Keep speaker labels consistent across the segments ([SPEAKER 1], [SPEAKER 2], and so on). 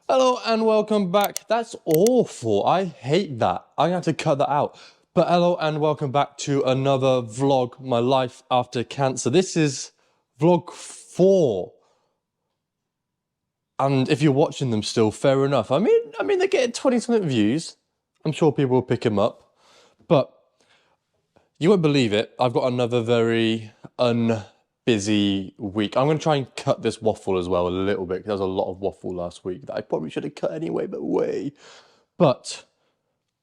[SPEAKER 1] Hello and welcome back. That's awful. I hate that. I'm gonna have to cut that out. But hello and welcome back to another vlog, my life after cancer. This is vlog 4. And if you're watching them still, fair enough. I mean they're getting 20-something views. I'm sure people will pick them up. But you won't believe it. I've got another very busy week. I'm going to try and cut this waffle as well a little bit, because there was a lot of waffle last week that I probably should have cut anyway, but way. But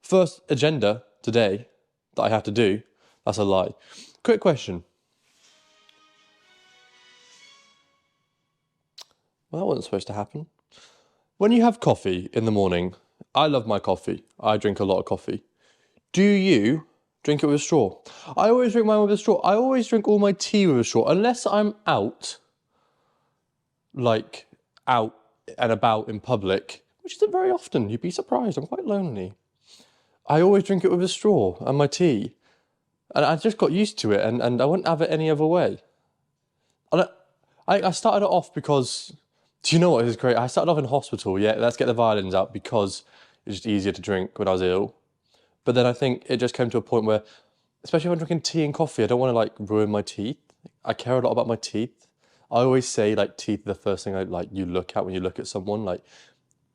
[SPEAKER 1] first agenda today that I have to do, that's a lie. Quick question. Well, that wasn't supposed to happen. When you have coffee in the morning, I love my coffee. I drink a lot of coffee. Do you drink it with a straw? I always drink mine with a straw. I always drink all my tea with a straw, unless I'm out, like out and about in public, which isn't very often. You'd be surprised. I'm quite lonely. I always drink it with a straw and my tea. And I just got used to it, and I wouldn't have it any other way. And I started it off because, do you know what is great? I started off in hospital, yeah, let's get the violins out, because it's just easier to drink when I was ill. But then I think it just came to a point where, especially if I'm drinking tea and coffee, I don't want to like ruin my teeth. I care a lot about my teeth. I always say like teeth are the first thing you look at when you look at someone, like,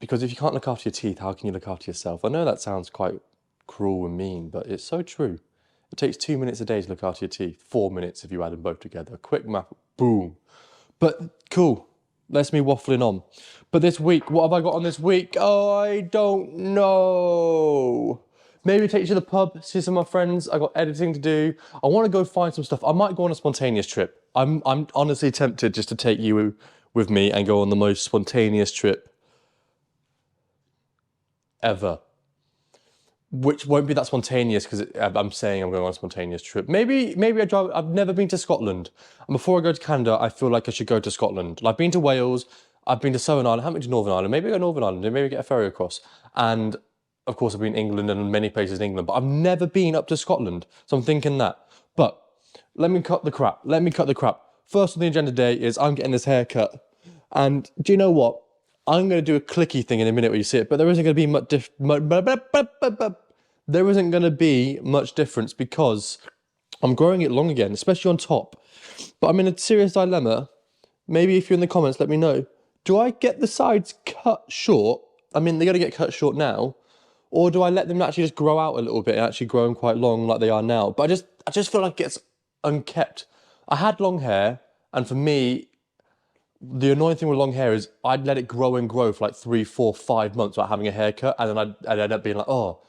[SPEAKER 1] because if you can't look after your teeth, how can you look after yourself? I know that sounds quite cruel and mean, but it's so true. It takes 2 minutes a day to look after your teeth, 4 minutes if you add them both together. Quick math, boom. But cool, that's me waffling on. But this week, what have I got on this week? Oh, I don't know. Maybe take you to the pub, see some of my friends. I got editing to do. I want to go find some stuff. I might go on a spontaneous trip. I'm honestly tempted just to take you with me and go on the most spontaneous trip ever. Which won't be that spontaneous, because I'm saying I'm going on a spontaneous trip. Maybe I drive. I've never been to Scotland, and before I go to Canada, I feel like I should go to Scotland. I've been to Wales, I've been to Southern Ireland, I haven't been to Northern Ireland. Maybe I go to Northern Ireland and maybe get a ferry across. And of course, I've been to England and many places in England, but I've never been up to Scotland. So I'm thinking that. But let me cut the crap. First on the agenda today is I'm getting this haircut, and do you know what? I'm going to do a clicky thing in a minute where you see it, but there isn't going to be much difference because I'm growing it long again, especially on top. But I'm in a serious dilemma. Maybe if you're in the comments, let me know. Do I get the sides cut short? I mean, they're going to get cut short now. Or do I let them actually just grow out a little bit and actually grow them quite long like they are now? But I just feel like it's unkept. I had long hair, and for me, the annoying thing with long hair is I'd let it grow and grow for like 3, 4, 5 months without having a haircut, and then I'd end up being like, oh.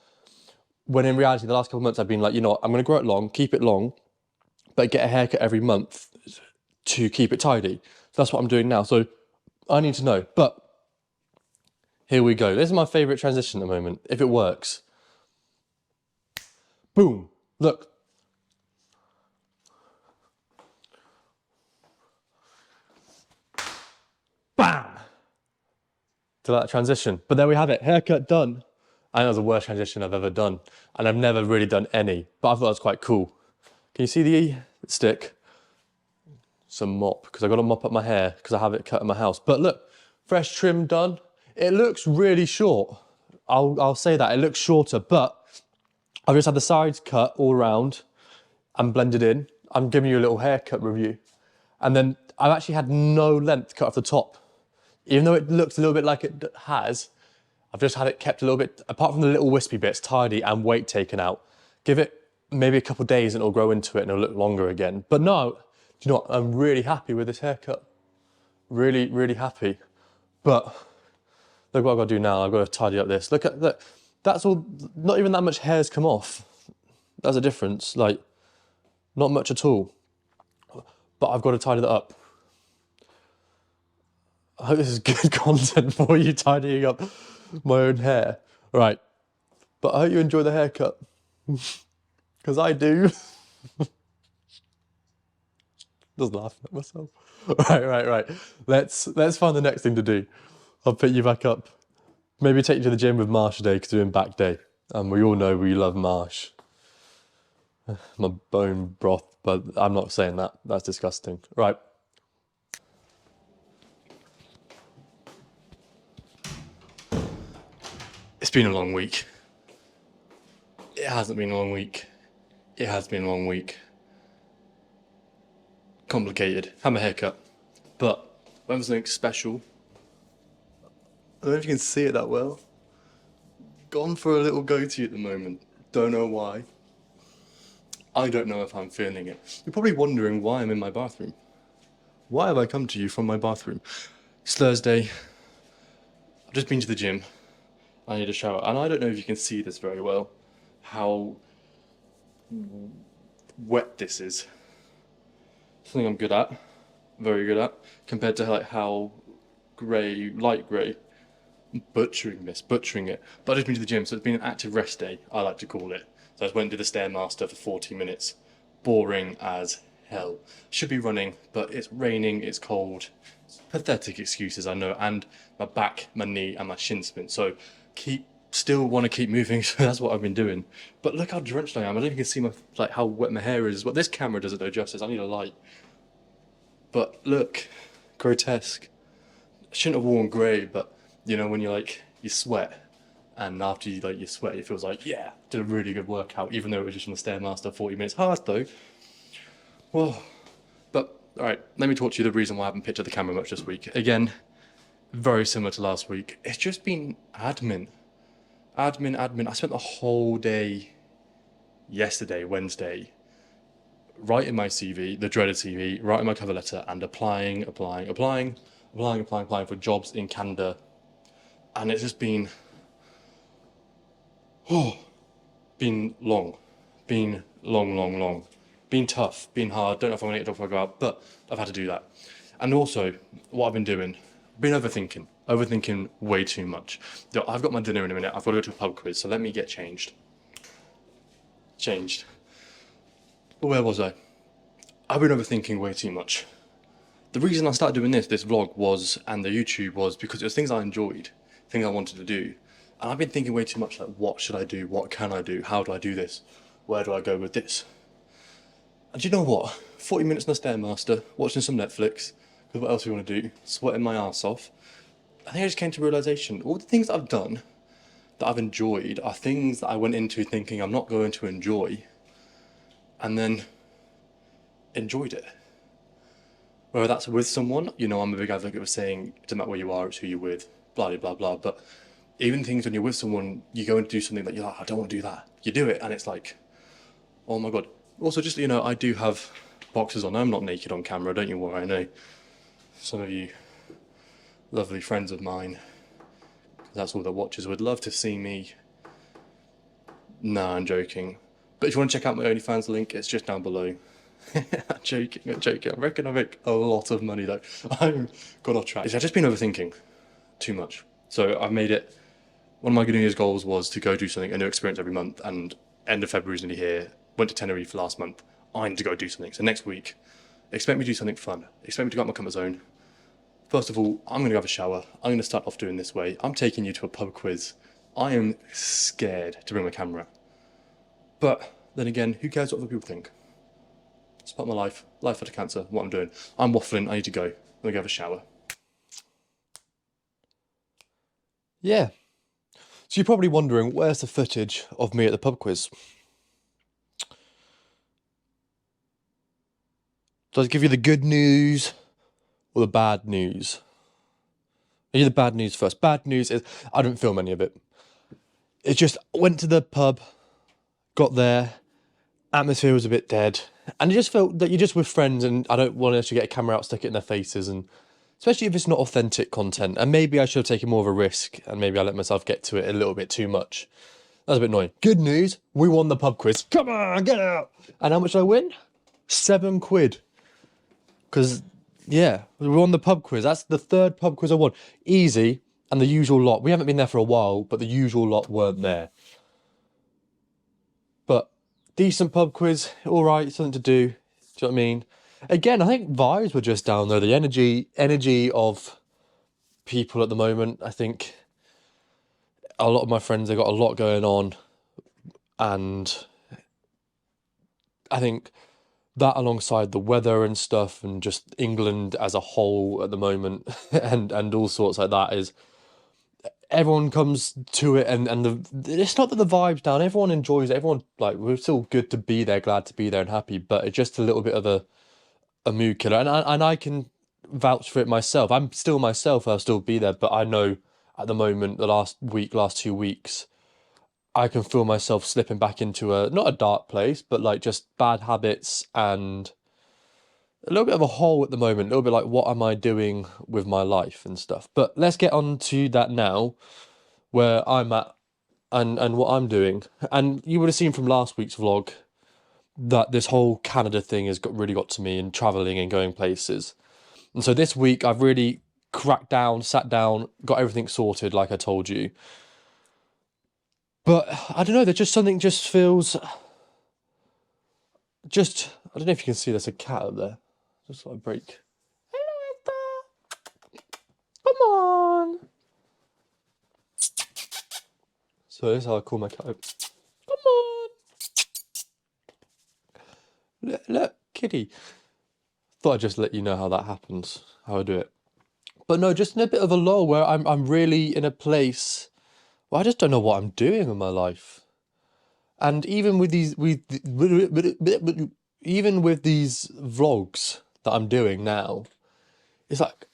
[SPEAKER 1] When in reality, the last couple of months I've been like, you know what, I'm going to grow it long, keep it long, but get a haircut every month to keep it tidy. So that's what I'm doing now. So I need to know. But here we go. This is my favourite transition at the moment, if it works. Boom. Look. Bam! To that transition. But there we have it. Haircut done. I think that was the worst transition I've ever done. And I've never really done any. But I thought it was quite cool. Can you see the stick? Some mop, because I got to mop up my hair because I have it cut in my house. But look, fresh trim done. It looks really short. I'll say that. It looks shorter, but I've just had the sides cut all around and blended in. I'm giving you a little haircut review. And then I've actually had no length cut off the top. Even though it looks a little bit like it has, I've just had it kept a little bit, apart from the little wispy bits, tidy and weight taken out. Give it maybe a couple of days and it'll grow into it and it'll look longer again. But no, do you know what? I'm really happy with this haircut. Really, really happy. But look what I've got to do now. I've got to tidy up this. Look, that's all, not even that much hair's come off. That's a difference, like, not much at all. But I've got to tidy that up. I hope this is good content for you, tidying up my own hair. Right, but I hope you enjoy the haircut, because I do. Just laughing at myself. Right. Let's find the next thing to do. I'll pick you back up. Maybe take you to the gym with Marsh today, because we're doing back day. And we all know we love Marsh. My bone broth, but I'm not saying that. That's disgusting. Right. It's been a long week. It hasn't been a long week. It has been a long week. Complicated. Had my haircut. But went for something special. I don't know if you can see it that well. Gone for a little goatee at the moment. Don't know why. I don't know if I'm feeling it. You're probably wondering why I'm in my bathroom. Why have I come to you from my bathroom? It's Thursday. I've just been to the gym. I need a shower. And I don't know if you can see this very well, how wet this is. Something I'm good at, very good at, compared to like how grey, light grey. Butchering it. But I've just been to the gym, so it's been an active rest day, I like to call it. So I just went and did the Stairmaster for 40 minutes. Boring as hell. Should be running, but it's raining, it's cold. Pathetic excuses, I know, and my back, my knee, and my shin splint. So still want to keep moving, so that's what I've been doing. But look how drenched I am. I don't even can see how wet my hair is. Well, this camera doesn't do justice. I need a light. But look, grotesque. I shouldn't have worn grey, but you know when you sweat, and after you sweat, it feels like, yeah, did a really good workout, even though it was just on the Stairmaster, 40 minutes hard though. Well, but all right, let me talk to you the reason why I haven't picked up the camera much this week. Again, very similar to last week. It's just been admin. I spent the whole day yesterday, Wednesday, writing my CV, the dreaded CV, writing my cover letter, and applying for jobs in Canada. And it's just been long. Been long. Been tough, been hard. Don't know if I'm gonna get to talk about, but I've had to do that. And also, what I've been doing, been overthinking way too much. I've got my dinner in a minute. I've got to go to a pub quiz, so let me get changed. But where was I? I've been overthinking way too much. The reason I started doing this vlog and the YouTube was because it was things I enjoyed, things I wanted to do. And I've been thinking way too much, like, what should I do? What can I do? How do I do this? Where do I go with this? And do you know what? 40 minutes on the Stairmaster, watching some Netflix, because what else do we want to do? Sweating my ass off. I think I just came to realisation, all the things that I've done, that I've enjoyed, are things that I went into thinking I'm not going to enjoy, and then enjoyed it. Whether that's with someone, I'm a big advocate of saying, it doesn't matter where you are, it's who you're with, blah, blah, blah, but even things when you're with someone, you go and do something that you're like, I don't want to do that. You do it, and it's like, oh my God. Also, just, I do have boxers on. I'm not naked on camera, don't you worry. I know some of you lovely friends of mine, that's all the watchers, would love to see me. Nah, I'm joking. But if you want to check out my OnlyFans link, it's just down below. I'm joking. I reckon I make a lot of money though. I've got off track. I've just been overthinking too much. So I've made it, one of my New Year's goals was to go do something, a new experience every month, and end of February is nearly here. Went to Tenerife last month. I need to go do something. So next week, expect me to do something fun. Expect me to go out my comfort zone. First of all, I'm going to have a shower. I'm going to start off doing this way. I'm taking you to a pub quiz. I am scared to bring my camera. But then again, who cares what other people think? It's part of my life after cancer, what I'm doing. I'm waffling, I need to go. I'm going to go have a shower. Yeah. So you're probably wondering, where's the footage of me at the pub quiz? Does I give you the good news or the bad news? I'll give you the bad news first. Bad news is I didn't film any of it. It's just, went to the pub, got there, atmosphere was a bit dead, and it just felt that you're just with friends, and I don't want to get a camera out, stick it in their faces, and especially if it's not authentic content. And maybe I should have taken more of a risk, and maybe I let myself get to it a little bit too much. That was a bit annoying. Good news, we won the pub quiz. Come on, get out! And how much did I win? £7. Because, yeah, we won the pub quiz. That's the third pub quiz I won. Easy, and the usual lot. We haven't been there for a while, but the usual lot weren't there. But decent pub quiz, all right, something to do. Do you know what I mean? Again, I think vibes were just down there. The energy of people at the moment. I think a lot of my friends, they got a lot going on, and I think that alongside the weather and stuff, and just England as a whole at the moment, and all sorts like that, is everyone comes to it, and it's not that the vibe's down. Everyone enjoys it. Everyone, like, we're still good to be there, glad to be there, and happy. But it's just a little bit of a mood killer, and I can vouch for it myself. I'm still myself. I'll still be there, but I know at the moment, the last 2 weeks, I can feel myself slipping back into a not a dark place, but like just bad habits and a little bit of a hole at the moment. A little bit like, what am I doing with my life and stuff. But let's get on to that now, where I'm at and what I'm doing. And you would have seen from last week's vlog that this whole Canada thing has really got to me, and traveling and going places. And so this week I've really cracked down, sat down, got everything sorted like I told you. But I don't know, there's just something just feels just I don't know if you can see there's a cat up there. Just like a break. Hello, Hector. Come on. So this is how I call my cat. Come on. Look, kitty. Thought I'd just let you know how that happens, how I do it. But no, just in a bit of a lull where I'm really in a place where I just don't know what I'm doing with my life. And even with these even with these vlogs that I'm doing now, it's like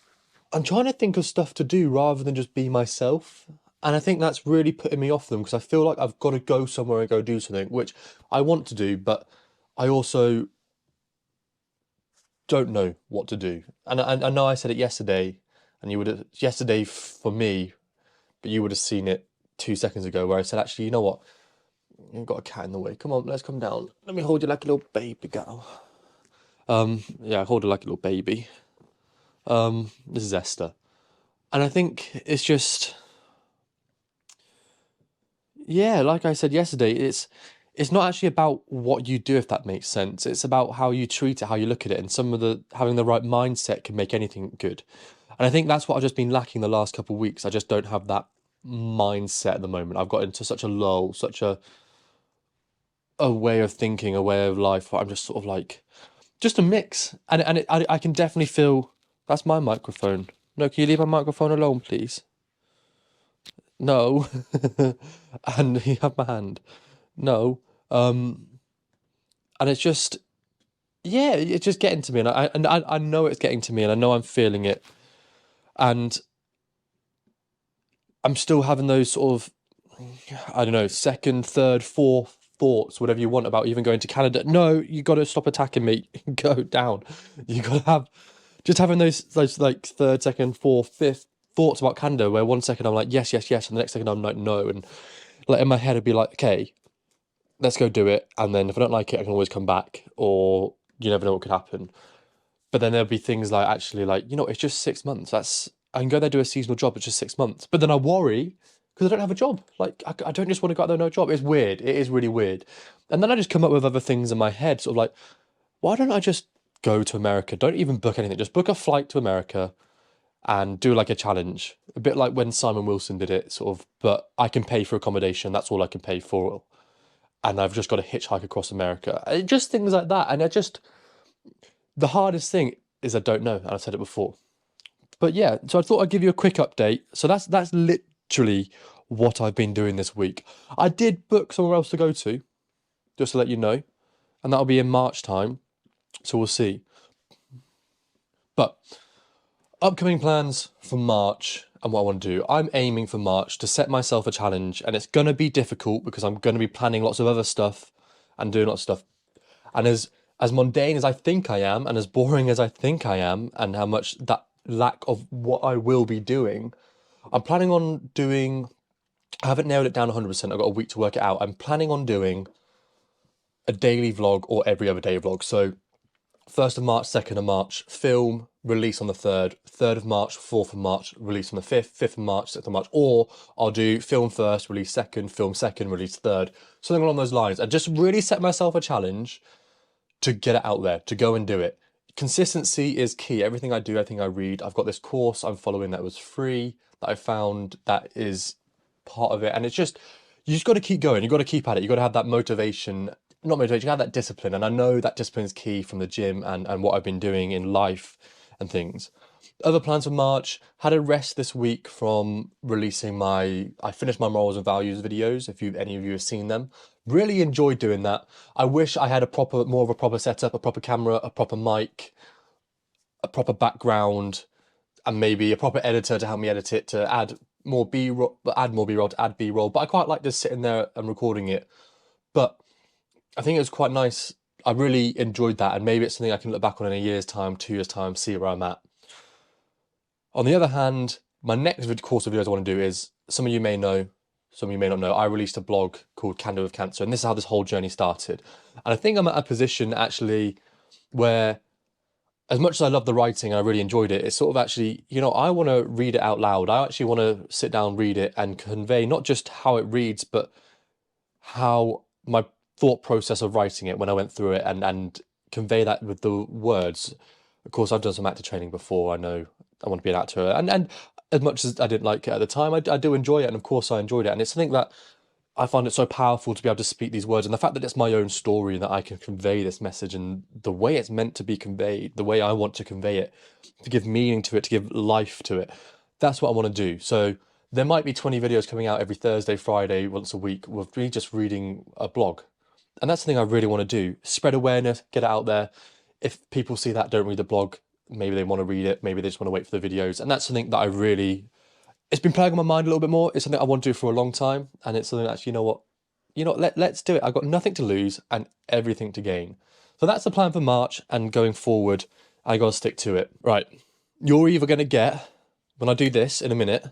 [SPEAKER 1] I'm trying to think of stuff to do rather than just be myself. And I think that's really putting me off them, because I feel like I've got to go somewhere and go do something, which I want to do, but I also don't know what to do. And I know I said it yesterday, and you would have, yesterday for me, but you would have seen it 2 seconds ago, where I said, actually, you know what? You've got a cat in the way. Come on, let's come down. Let me hold you like a little baby girl. Yeah, I hold her like a little baby. This is Esther. And I think it's just, yeah, like I said yesterday, it's not actually about what you do, if that makes sense. It's about how you treat it, how you look at it, and having the right mindset can make anything good. And I think that's what I've just been lacking the last couple of weeks. I just don't have that mindset at the moment. I've got into such a lull, such a way of thinking, a way of life, where I'm just sort of like, just a mix. I can definitely feel, that's my microphone. No, can you leave my microphone alone, please? No. And you have my hand. No. And it's just, yeah, it's just getting to me, and I know it's getting to me, and I know I'm feeling it, and I'm still having those sort of, I don't know, second, third, fourth thoughts, whatever you want, about even going to Canada. No, you got to stop attacking me. Go down. You got to have just having those like third, second, fourth, fifth thoughts about Canada, where one second I'm like yes, yes, yes, and the next second I'm like no, and like in my head I'd be like, okay, let's go do it, and then if I don't like it, I can always come back, or you never know what could happen. But then there'll be things like, actually, like, it's just 6 months. I can go there, do a seasonal job. It's just 6 months. But then I worry because I don't have a job. Like, I don't just want to go out there, no job. It's weird. It is really weird. And then I just come up with other things in my head, sort of like, why don't I just go to America? Don't even book anything. Just book a flight to America and do like a challenge. A bit like when Simon Wilson did it, sort of, but I can pay for accommodation. That's all I can pay for. And I've just got to hitchhike across America. Just things like that. And the hardest thing is I don't know, and I've said it before. But yeah, so I thought I'd give you a quick update. So that's literally what I've been doing this week. I did book somewhere else to go to, just to let you know, and that'll be in March time. So we'll see. But upcoming plans for March and what I want to do. I'm aiming for March to set myself a challenge, and it's going to be difficult because I'm going to be planning lots of other stuff and doing lots of stuff. And as mundane as I think I am, and as boring as I think I am, and how much that lack of what I will be doing, I'm planning on doing, I haven't nailed it down 100%, I've got a week to work it out. I'm planning on doing a daily vlog or every other day vlog. So 1st of March, 2nd of March, film, release on the 3rd, 3rd of March, 4th of March, release on the 5th, 5th of March, 6th of March, or I'll do film first, release second, film second, release third, something along those lines, and just really set myself a challenge to get it out there, to go and do it. Consistency is key. Everything I do, everything I read, I've got this course I'm following that was free, that I found that is part of it. And it's just, you just got to keep going. You've got to keep at it. You've got to have that motivation, not motivation, you have that discipline. And I know that discipline is key from the gym and what I've been doing in life and things. Other plans for March, had a rest this week from releasing I finished my morals and values videos, if any of you have seen them. Really enjoyed doing that. I wish I had more of a proper setup, a proper camera, a proper mic, a proper background, and maybe a proper editor to help me edit it, to add more B-roll, to add B-roll. But I quite like just sitting there and recording it. But I think it was quite nice. I really enjoyed that, and maybe it's something I can look back on in a year's time, 2 years' time, see where I'm at. On the other hand, my next course of videos I want to do is, some of you may know, some of you may not know, I released a blog called Candid with Cancer, and this is how this whole journey started. And I think I'm at a position actually where, as much as I love the writing and I really enjoyed it, it's sort of actually, you know, I want to read it out loud. I actually want to sit down, read it, and convey not just how it reads, but how my thought process of writing it when I went through it, and convey that with the words. Of course, I've done some actor training before. I know I want to be an actor, and as much as I didn't like it at the time, I do enjoy it, and of course I enjoyed it. And it's something that I find it so powerful to be able to speak these words, and the fact that it's my own story and that I can convey this message and the way it's meant to be conveyed, the way I want to convey it, to give meaning to it, to give life to it. That's what I want to do. So there might be 20 videos coming out every Thursday, Friday, once a week, with me just reading a blog. And that's something I really want to do. Spread awareness, get it out there. If people see that, don't read the blog, maybe they want to read it, maybe they just want to wait for the videos. And that's something that it's been playing on my mind a little bit more. It's something I want to do for a long time. And it's something that's, you know what, let's do it. I've got nothing to lose and everything to gain. So that's the plan for March, and going forward, I got to stick to it. Right. You're either going to get, when I do this in a minute,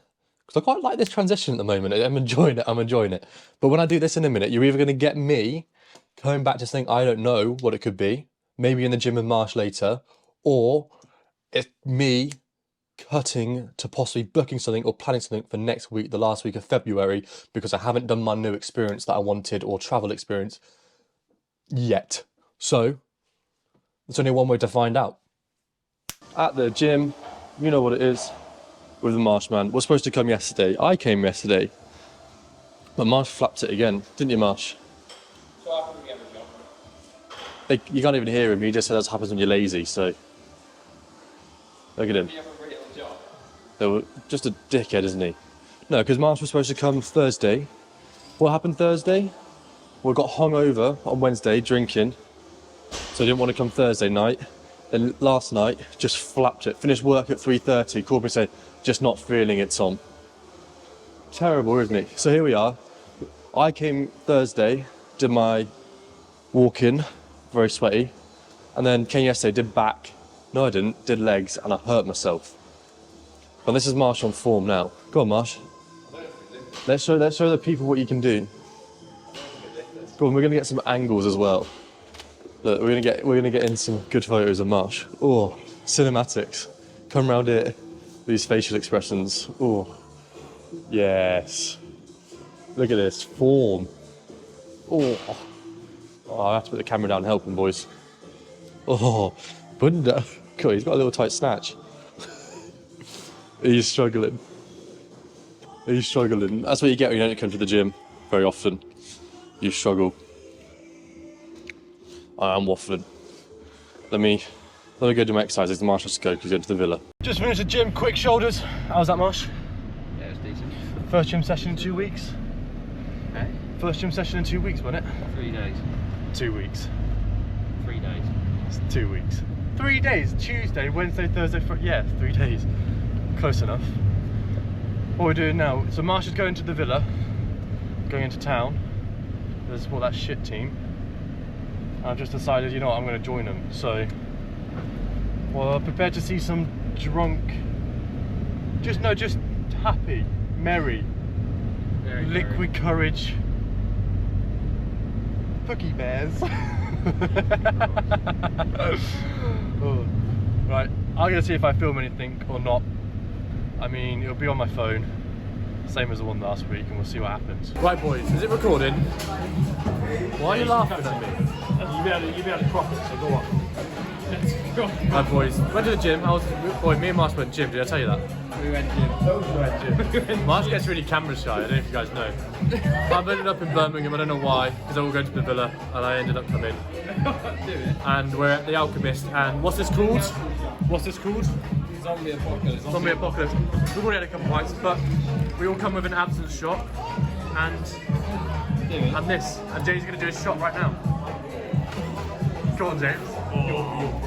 [SPEAKER 1] because I quite like this transition at the moment. I'm enjoying it. But when I do this in a minute, you're either going to get me coming back to something I don't know what it could be, maybe in the gym with Marsh later, or it's me cutting to possibly booking something or planning something for next week, the last week of February, because I haven't done my new experience that I wanted, or travel experience, yet. So there's only one way to find out. At the gym, you know what it is, with the Marshman. We're supposed to come yesterday. I came yesterday, but Marsh flapped it again, didn't you, Marsh? You can't even hear him. He just said that happens when you're lazy. So look at him. Just a dickhead, isn't he? No, because Marsh was supposed to come Thursday. What happened Thursday? We got hungover on Wednesday drinking, so he didn't want to come Thursday night. Then last night, just flapped it. Finished work at 3:30. Called me and said, "Just not feeling it, Tom." Terrible, isn't he? So here we are. I came Thursday, did my walk-in, very sweaty, and then came yesterday, did back. No, I didn't. Did legs, and I hurt myself. But this is Marsh on form now. Go on, Marsh. Let's show the people what you can do. Go on, we're gonna get some angles as well. Look, we're gonna get in some good photos of Marsh. Oh, cinematics. Come round here. These facial expressions. Oh, yes. Look at this form. Oh, I have to put the camera down and help him, boys. Oh, bunda. God, he's got a little tight snatch. He's struggling. That's what you get when you don't come to the gym very often. You struggle. I am waffling. Let me go do my exercises. The Marsh has to go because he's going to the villa. Just finished the gym, quick shoulders. How was that, Marsh?
[SPEAKER 2] Yeah, it was decent.
[SPEAKER 1] First gym session in 2 weeks.
[SPEAKER 2] Eh?
[SPEAKER 1] First gym session in 2 weeks, wasn't it?
[SPEAKER 2] 3 days.
[SPEAKER 1] 2 weeks.
[SPEAKER 2] 3 days.
[SPEAKER 1] It's 2 weeks. 3 days. Tuesday, Wednesday, Thursday, Friday. Yeah, 3 days. Close enough. What we're doing now, so Marsh is going to the villa, going into town. There's support that shit team. I've just decided, you know what, I'm going to join them. So, well, prepared to see some drunk, just happy, merry,
[SPEAKER 2] Very
[SPEAKER 1] liquid
[SPEAKER 2] merry.
[SPEAKER 1] Courage, Pookie Bears. Oh. Right, I'm going to see if I film anything or not. I mean, it'll be on my phone, same as the one last week, and we'll see what happens. Right, boys, is it recording? Why are you laughing at me?
[SPEAKER 3] You'll be able to crop it, so go on.
[SPEAKER 1] Right, boys, went to the gym. Me and Marsh went to the gym, did I tell you that?
[SPEAKER 2] We went gym.
[SPEAKER 1] Marsh gets really camera shy, I don't know if you guys know. I've ended up in Birmingham, I don't know why, because I was going to the villa, and I ended up coming.
[SPEAKER 2] Do it.
[SPEAKER 1] And we're at the Alchemist, and what's this called?
[SPEAKER 2] Zombie apocalypse.
[SPEAKER 3] Zombie apocalypse. We've already had a couple pints, but we all come with an absence shot, and this. And James is going to do his shot right now. Go on, James.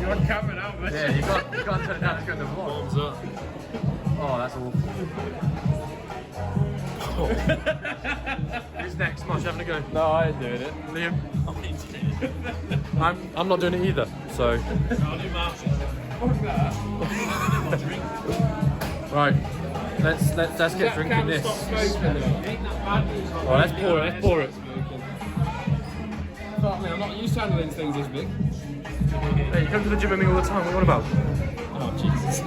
[SPEAKER 2] You're on camera now, mate.
[SPEAKER 3] Yeah, you can't turn it down. It's going to the vlog.
[SPEAKER 2] Thumbs up.
[SPEAKER 3] Oh, that's awful. Who's next? Marsh, having a go.
[SPEAKER 2] No, I ain't doing it.
[SPEAKER 3] Liam. I'm not doing it either. So.
[SPEAKER 2] I'll do Marshall. Fuck that.
[SPEAKER 3] Right. Let's get drinking this.
[SPEAKER 2] Stop smoking though. Ain't that bad.
[SPEAKER 3] Right, let's pour it. Let's pour it.
[SPEAKER 2] Fuck me, I'm not used to handling things this big.
[SPEAKER 3] Hey, you come to the gym with me all the time. What are you on about?
[SPEAKER 2] Oh Jesus.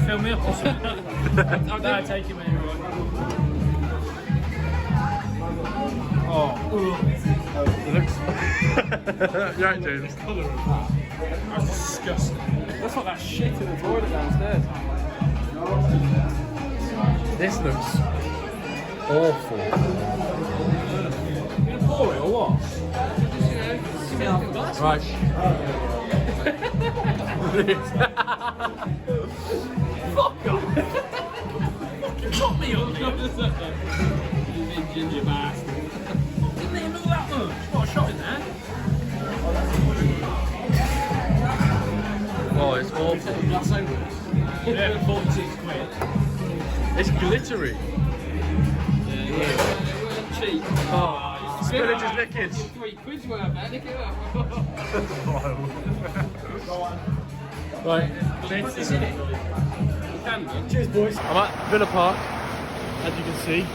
[SPEAKER 3] Fill me up or something.
[SPEAKER 2] I'll take it when you're on. Oh,
[SPEAKER 3] It looks. You're right, James.
[SPEAKER 2] that's disgusting. That's like that shit in the toilet downstairs.
[SPEAKER 3] This looks awful.
[SPEAKER 2] You gonna pour it or what?
[SPEAKER 3] Right.
[SPEAKER 2] Fuck off! Fucking got me on the other side. You big ginger bastard. Didn't even look that much. What a shot in there.
[SPEAKER 3] Oh, it's awful.
[SPEAKER 2] That's so good. Yeah, 46 quid.
[SPEAKER 3] It's glittery.
[SPEAKER 2] Yeah. Cheap.
[SPEAKER 3] Oh, spillage's lickage.
[SPEAKER 2] 3 quid's worth there, look at that.
[SPEAKER 3] Right.
[SPEAKER 2] Put this in it. Candid.
[SPEAKER 3] Cheers, boys. I'm at Villa Park, as you can see.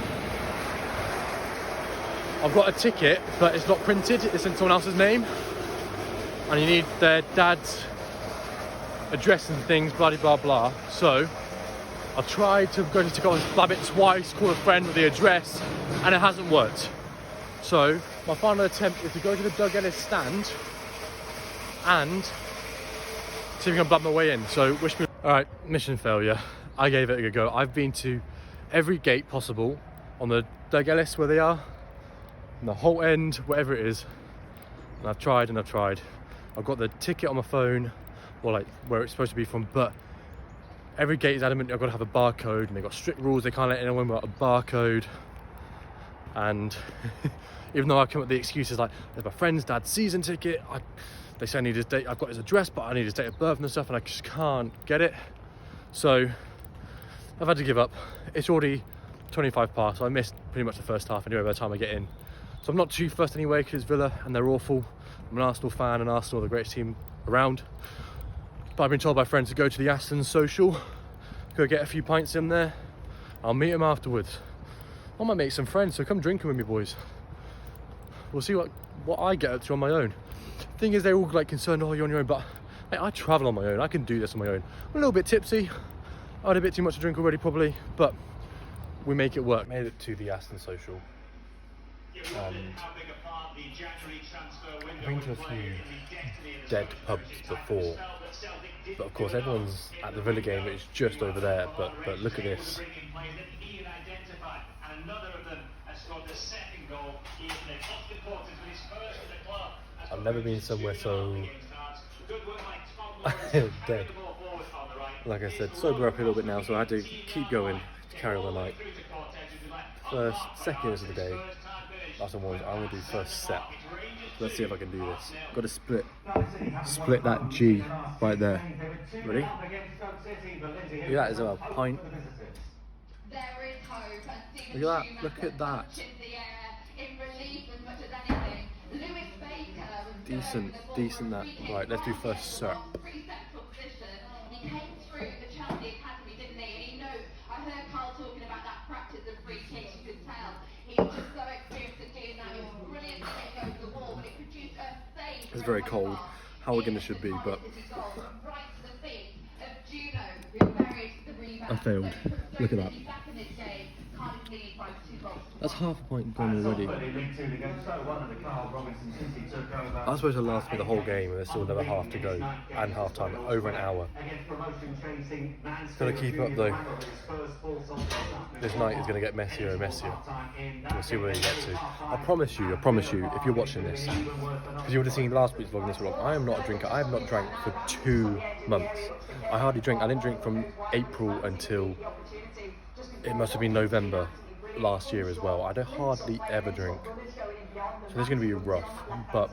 [SPEAKER 3] I've got a ticket, but it's not printed. It's in someone else's name, and you need their dad's address and things, blah blah blah. So I've tried to go to ticket office, blab it twice, call a friend with the address, and it hasn't worked. So my final attempt is to go to the Doug Ellis stand and see if I can blab my way in. So wish me. All right, mission failure. I gave it a go. I've been to every gate possible on the Doug Ellis where they are, and the whole end, whatever it is. And I've tried and I've tried. I've got the ticket on my phone, or like where it's supposed to be from, but every gate is adamant I've got to have a barcode, and they've got strict rules. They can't let anyone without a barcode. And even though I come up with the excuses like, there's my friend's dad's season ticket, they say I need his date, I've got his address, but I need his date of birth and stuff, and I just can't get it. So I've had to give up. It's already 25 past, so I missed pretty much the first half anyway by the time I get in. So I'm not too fussed anyway, because it's Villa and they're awful. I'm an Arsenal fan, and Arsenal are the greatest team around. But I've been told by friends to go to the Aston social, go get a few pints in there. I'll meet them afterwards. I might make some friends, so come drinking with me, boys. We'll see what I get up to on my own. Thing is, they're all like concerned, oh, you're on your own, but mate, I travel on my own. I can do this on my own. I'm a little bit tipsy. I had a bit too much to drink already, probably, but we make it work. Made it to the Aston social. And I've been to a few dead pubs before, but of course everyone's at the Villa game, which is just over there. But look at this. I've never been somewhere so dead. Like I said, sober up a little bit now, so I had to keep going to carry on the night. Seconds of the day. Last one was, I'm going to do first set. Let's see if I can do this. Got to split that G right there. Ready? Look at that, is a pint. Look at that, look at that. Decent that. Right, let's do first set.
[SPEAKER 4] He came through the Candid Academy, didn't he? And he knew, I heard Carl talking about that practice of free kicks, you could tell. He was just so experienced at doing that. It was brilliant to get over the wall, but it produced a save.
[SPEAKER 3] It's very cold. How again it should be, but I failed. Look at that.
[SPEAKER 1] That's half a point gone already. I was supposed to last me the whole game, and there's still another half to go, and half time, over an hour. Gotta keep up though. This night is gonna get messier and messier. We'll see where you get to. I promise you, if you're watching this, because you would have seen last week's vlog and this vlog, I am not a drinker. I have not drank for 2 months. I hardly drink. I didn't drink from April until it must have been November last year as well. I don't hardly ever drink. So this is going to be rough. But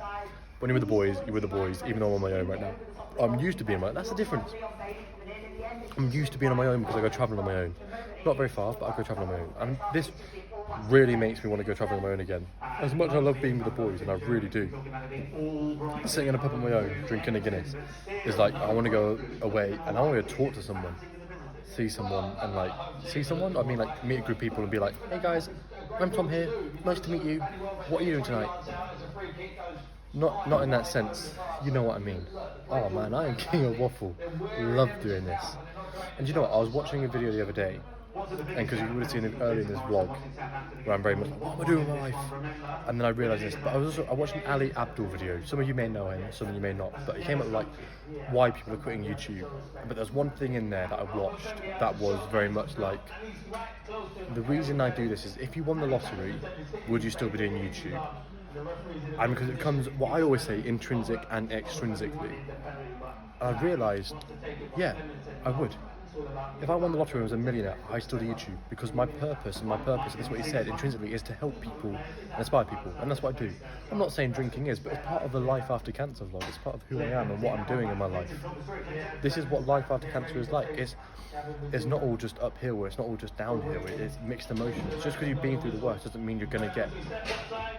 [SPEAKER 1] when you're with the boys, you're with the boys, even though I'm on my own right now. I'm used to being on my own. That's the difference. I'm used to being on my own because I go travelling on my own. Not very far, but I go travelling on my own. And this really makes me want to go travelling on my own again. As much as I love being with the boys, and I really do, sitting in a pub on my own, drinking a Guinness, is like, I want to go away and I want to talk to someone. See someone, I mean like meet a group of people and be like, hey guys, I'm Tom here, nice to meet you, what are you doing tonight? Not in that sense, you know what I mean. Oh man, I am king of waffle, love doing this. And you know what, I was watching a video the other day, and because you would have seen it earlier in this vlog, where I'm very much like, what am I doing with my life? And then I realised this, but I watched an Ali Abdul video. Some of you may know him, some of you may not, but it came up with like, why people are quitting YouTube. But there's one thing in there that I watched that was very much like, the reason I do this is, if you won the lottery, would you still be doing YouTube? And because it comes, what I always say, intrinsic and extrinsically. I realised, yeah, I would. If I won the lottery and was a millionaire, I still do YouTube, because my purpose, this is what he said, intrinsically, is to help people and inspire people, and that's what I do. I'm not saying drinking is, but it's part of the life after cancer vlog. It's part of who I am and what I'm doing in my life. This is what life after cancer is like. It's not all just uphill, it's not all just downhill, it's mixed emotions. Just because you've been through the worst doesn't mean you're going to get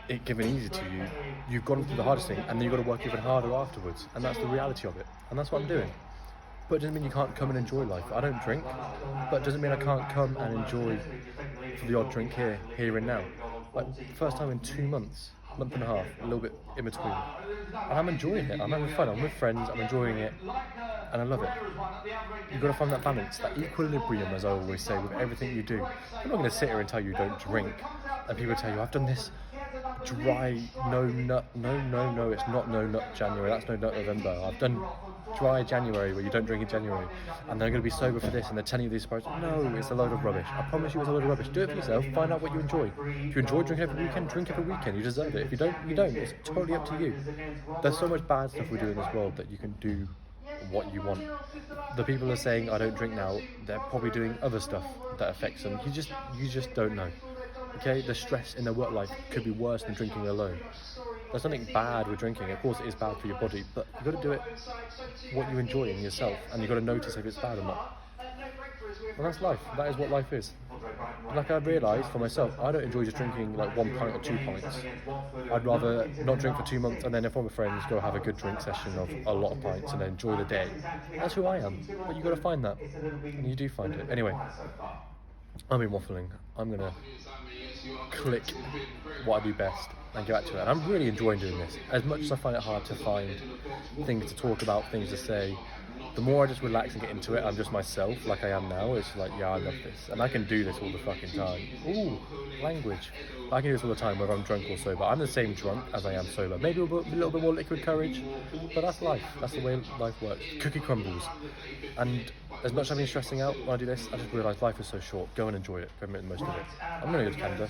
[SPEAKER 1] it given easy to you. You've gone through the hardest thing, and then you've got to work even harder afterwards, and that's the reality of it, and that's what I'm doing. But it doesn't mean you can't come and enjoy life. I don't drink, but it doesn't mean I can't come and enjoy the odd drink here and now. Like, first time in 2 months, month and a half, a little bit in between. And I'm enjoying it, I'm having fun, I'm with friends, I'm enjoying it, and I love it. You've got to find that balance, that equilibrium, as I always say, with everything you do. I'm not going to sit here and tell you don't drink, and people tell you, I've done this dry, no nut, no, it's not no nut January, that's no nut November. I've done dry January where you don't drink in January, and they're going to be sober for this, and they're telling you these stories. No, it's a load of rubbish. I promise you it's a load of rubbish. Do it for yourself, find out what you enjoy. If you enjoy drinking every weekend, drink every weekend, you deserve it. If you don't, you don't. It's totally up to you. There's so much bad stuff we do in this world that you can do what you want. The people that are saying I don't drink now, they're probably doing other stuff that affects them. You just don't know. Okay, the stress in their work life could be worse than drinking alone. There's nothing bad with drinking. Of course it is bad for your body, but you've got to do it what you enjoy in yourself, and you've got to notice if it's bad or not. And that's life. That is what life is. Like, I realised for myself, I don't enjoy just drinking like 1 pint or 2 pints. I'd rather not drink for 2 months, and then if I'm with friends, go have a good drink session of a lot of pints and then enjoy the day. That's who I am. But you've got to find that, and you do find it. Anyway, I've been waffling. I'm going to click what I do best and get back to it. And I'm really enjoying doing this. As much as I find it hard to find things to talk about, things to say, the more I just relax and get into it, I'm just myself, like I am now. It's like, yeah, I love this. And I can do this all the fucking time. Ooh, language. I can do this all the time, whether I'm drunk or sober. I'm the same drunk as I am sober. Maybe a little bit more liquid courage, but that's life. That's the way life works. Cookie crumbles. And as much as I've been stressing out when I do this, I just realise life is so short. Go and enjoy it. Go and make the most of it. I'm going to go to Canada.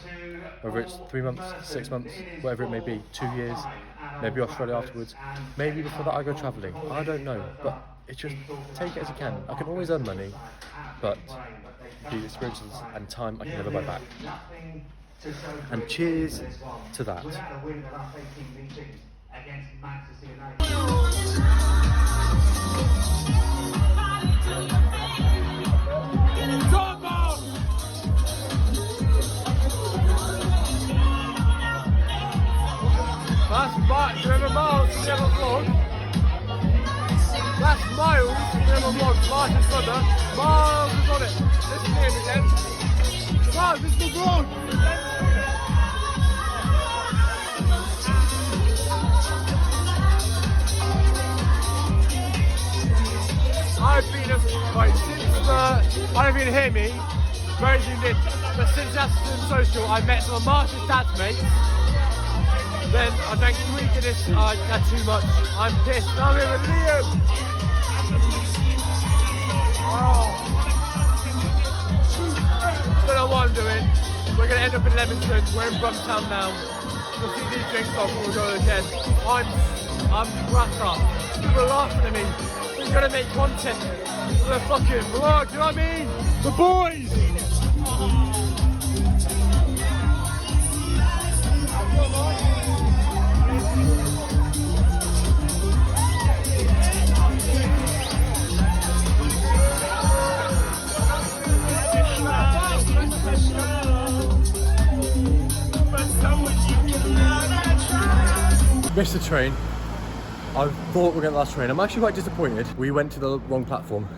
[SPEAKER 1] Whether it's 3 months, 6 months, whatever it may be, 2 years, maybe Australia afterwards. Maybe before that I go travelling. I don't know. But it's just take it as you can. I can always earn money, but the experiences and time I can never buy back. And cheers to that.
[SPEAKER 3] That's Miles, remember Miles from the other vlog? That's Miles from the other vlog, Martin's brother. Miles is on it. This is him again. Miles, this is the vlog. I've been, right, since I don't even hear me, very zoomed in. But since that's social, I met some of Marsh's dad's mates. Then I drank 3 Guinness. I had too much. I'm pissed. I'm here with Liam. Oh. Don't know what I'm doing. We're gonna end up in Leamington. We're in Brumtown now. We'll see these drinks off and we'll go again. I'm wrapped up. People are laughing at me. We're gonna make content for the fucking vlog, you know what I mean? The boys! Missed the train. I thought we were getting the last train. I'm actually quite disappointed. We went to the wrong platform.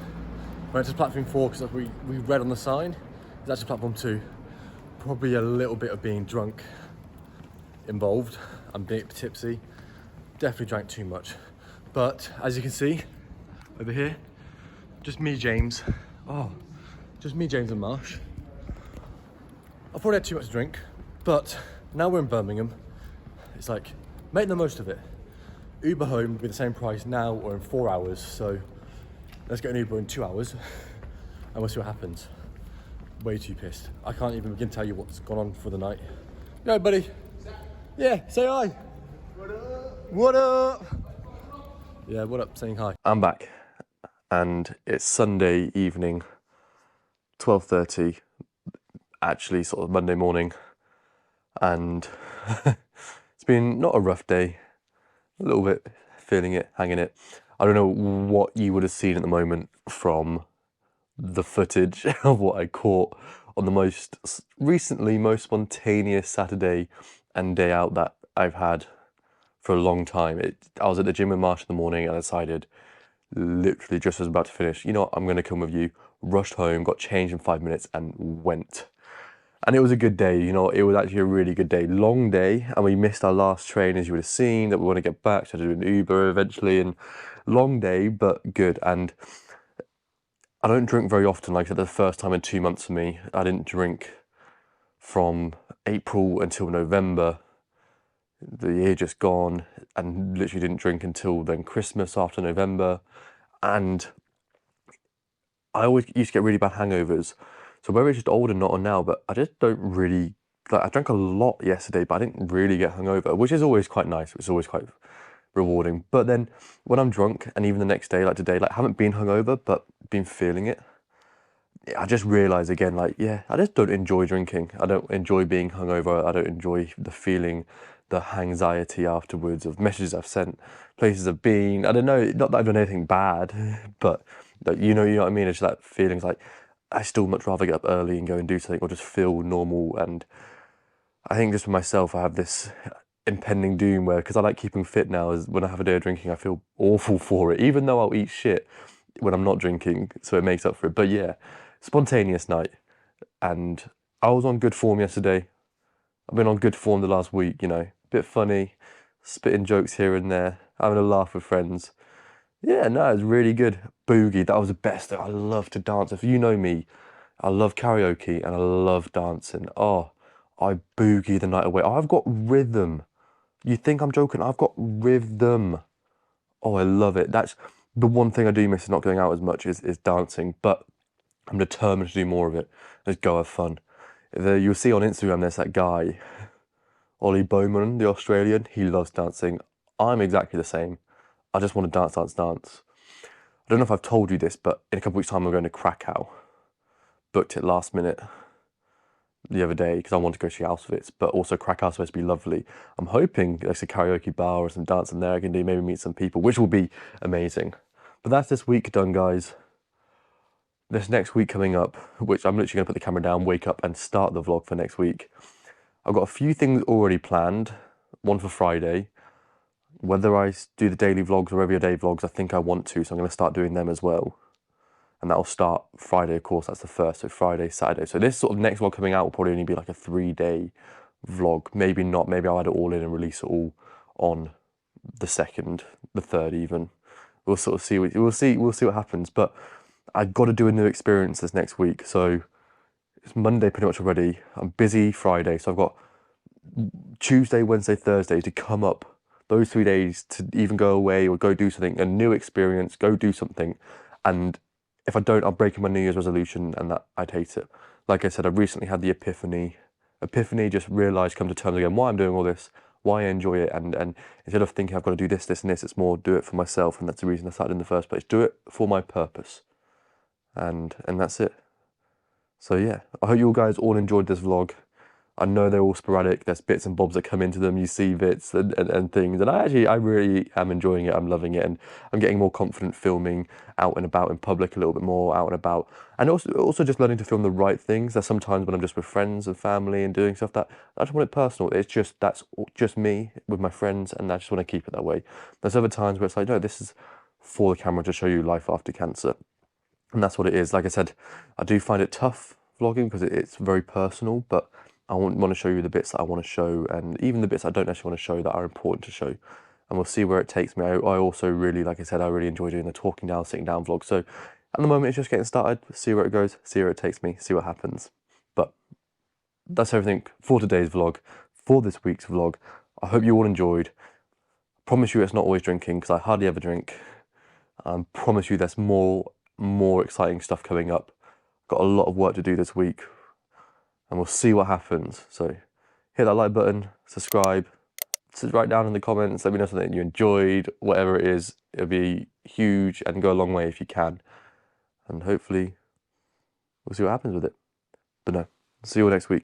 [SPEAKER 3] We went to platform 4 because we read on the sign. It's actually platform 2. Probably a little bit of being drunk involved. I'm a bit tipsy. Definitely drank too much. But as you can see, over here, just me, James. Oh, just me, James and Marsh. I probably had too much to drink, but now we're in Birmingham. It's like, make the most of it. Uber home will be the same price now or in 4 hours, so let's get an Uber in 2 hours and we'll see what happens. Way too pissed. I can't even begin to tell you what's gone on for the night. Yo, buddy. Yeah, say hi. What up? What up? Yeah, what up, saying hi. I'm back and it's Sunday evening, 12:30, actually sort of Monday morning, and it's been not a rough day. A little bit feeling it, hanging it. I don't know what you would have seen at the moment from the footage of what I caught on the most spontaneous Saturday and day out that I've had for a long time. I was at the gym with Marsh in the morning and I decided, literally just as I was about to finish, you know what, I'm going to come with you. Rushed home, got changed in 5 minutes and went. And it was a good day, you know, it was actually a really good day. Long day, and we missed our last train, as you would have seen, that we want to get back, so I had to do an Uber eventually, and long day, but good. And I don't drink very often, like I said, the first time in 2 months for me. I didn't drink from April until November, the year just gone, and literally didn't drink until then Christmas after November. And I always used to get really bad hangovers. So whether it's just old and not on now, but I just don't really, like, I drank a lot yesterday, but I didn't really get hungover, which is always quite nice. It's always quite rewarding. But then when I'm drunk, and even the next day, like today, like I haven't been hungover, but been feeling it, I just realised again, like, yeah, I just don't enjoy drinking. I don't enjoy being hungover. I don't enjoy the feeling, the anxiety afterwards of messages I've sent, places I've been. I don't know, not that I've done anything bad, but like, you know what I mean? It's that feelings like, I still much rather get up early and go and do something or just feel normal. And I think just for myself, I have this impending doom where, because I like keeping fit now, is when I have a day of drinking, I feel awful for it, even though I'll eat shit when I'm not drinking, so it makes up for it. But yeah, spontaneous night. And I was on good form yesterday. I've been on good form the last week, you know, bit funny, spitting jokes here and there, having a laugh with friends. Yeah, no, it was really good. Boogie, that was the best. I love to dance. If you know me, I love karaoke and I love dancing. Oh, I boogie the night away. I've got rhythm. You think I'm joking? I've got rhythm. Oh, I love it. That's the one thing I do miss is not going out as much is dancing, but I'm determined to do more of it. Just go have fun. You'll see on Instagram, there's that guy, Ollie Bowman, the Australian. He loves dancing. I'm exactly the same. I just want to dance, dance, dance. I don't know if I've told you this, but in a couple of weeks' time, I'm going to Krakow. Booked it last minute the other day because I want to go see Auschwitz, but also Krakow's supposed to be lovely. I'm hoping there's a karaoke bar or some dancing there I can do, maybe meet some people, which will be amazing. But that's this week done, guys. This next week coming up, which I'm literally going to put the camera down, wake up and start the vlog for next week. I've got a few things already planned, one for Friday. Whether I do the daily vlogs or everyday vlogs, I think I want to, so I'm going to start doing them as well. And that'll start Friday, of course, that's the first, so Friday, Saturday. So this sort of next vlog coming out will probably only be like a 3-day vlog. Maybe not, maybe I'll add it all in and release it all on the 2nd, the 3rd even. We'll sort of see, we'll see what happens. But I've got to do a new experience this next week, so
[SPEAKER 1] It's Monday pretty much already. I'm busy Friday, so I've got Tuesday, Wednesday, Thursday to come up those 3 days to even go away or go do something, a new experience, go do something. And if I don't, I'm breaking my New Year's resolution, and that I'd hate it. Like I said, I recently had the epiphany, just realised, come to terms again, why I'm doing all this, why I enjoy it, and instead of thinking I've got to do this, this and this, it's more do it for myself, and that's the reason I started in the first place. Do it for my purpose. And that's it. So yeah, I hope you guys all enjoyed this vlog. I know they're all sporadic, there's bits and bobs that come into them, you see bits and things, and I really am enjoying it, I'm loving it, and I'm getting more confident filming out and about in public a little bit more, out and about, and also just learning to film the right things. There's sometimes when I'm just with friends and family and doing stuff that I just want it personal, that's just me with my friends, and I just want to keep it that way. There's other times where it's like, no, this is for the camera to show you life after cancer, and that's what it is. Like I said, I do find it tough vlogging because it's very personal, but I want to show you the bits that I want to show, and even the bits I don't actually want to show that are important to show. And we'll see where it takes me. I also really, like I said, I really enjoy doing the talking down, sitting down vlog. So at the moment, it's just getting started. See where it goes, see where it takes me, see what happens. But that's everything for today's vlog, for this week's vlog. I hope you all enjoyed. I promise you it's not always drinking, because I hardly ever drink. I promise you there's more exciting stuff coming up. Got a lot of work to do this week, and we'll see what happens. So hit that like button, subscribe, write down in the comments, let me know something you enjoyed, whatever it is. It'll be huge and go a long way if you can. And hopefully we'll see what happens with it. But no, see you all next week.